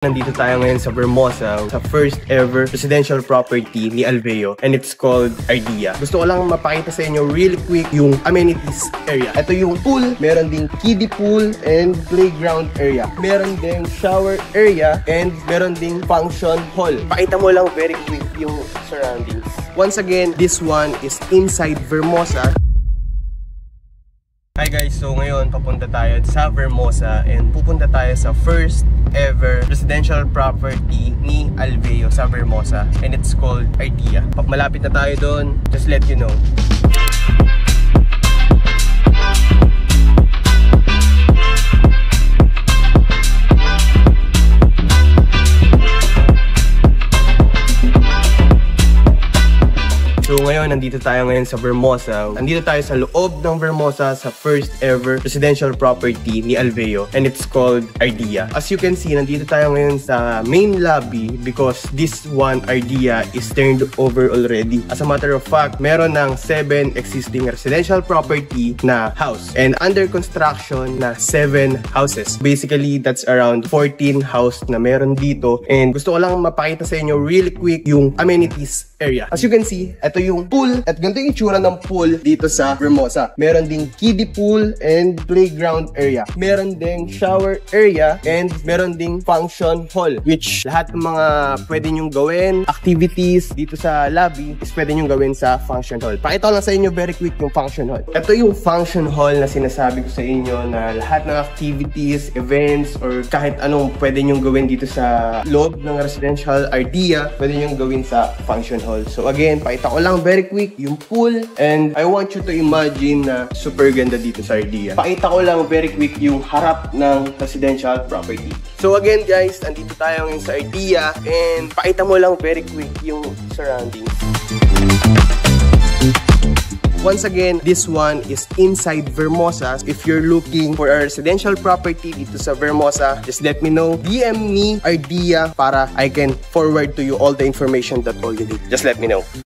Nandito tayo ngayon sa Vermosa, sa first ever residential property ni Alveo, and it's called Ardea. Gusto ko lang mapakita sa inyo really quick yung amenities area. Ito yung pool, meron ding kiddie pool and playground area. Meron ding shower area and meron ding function hall. Pakita mo lang very quick yung surroundings. Once again, this one is inside Vermosa. Hi guys, so ngayon papunta tayo sa Vermosa and pupunta tayo sa first ever residential property ni Alveo sa Vermosa, and it's called Ardea. Pag malapit na tayo doon, just let you know. So ngayon, nandito tayo ngayon sa Vermosa. Nandito tayo sa loob ng Vermosa sa first ever residential property ni Alveo, and it's called Ardea. As you can see, nandito tayo ngayon sa main lobby because this one, Ardea, is turned over already. As a matter of fact, meron ng 7 existing residential property na house and under construction na 7 houses. Basically, that's around 14 house na meron dito, and gusto ko lang mapakita sa inyo really quick yung amenities area. As you can see, ito yung pool at ganito yung itsura ng pool dito sa Vermosa. Meron ding kiddie pool and playground area. Meron ding shower area and meron ding function hall, which lahat ng mga pwede nyong gawin, activities dito sa lobby is pwede nyong gawin sa function hall. Pakita ko lang sa inyo very quick yung function hall. Ito yung function hall na sinasabi ko sa inyo na lahat ng activities, events, or kahit anong pwede nyong gawin dito sa loob ng residential Ardea, pwede nyong gawin sa function hall. So again, pakita ko lang very quick yung pool, and I want you to imagine na super ganda dito sa Ardea. Pakita ko lang very quick yung harap ng residential property. So again guys, andito tayo ngayon sa Ardea, and pakita mo lang very quick yung surroundings. Once again, this one is inside Vermosa. If you're looking for a residential property dito sa Vermosa, just let me know. DM me Ardea para I can forward to you all the information that all you need. Just let me know.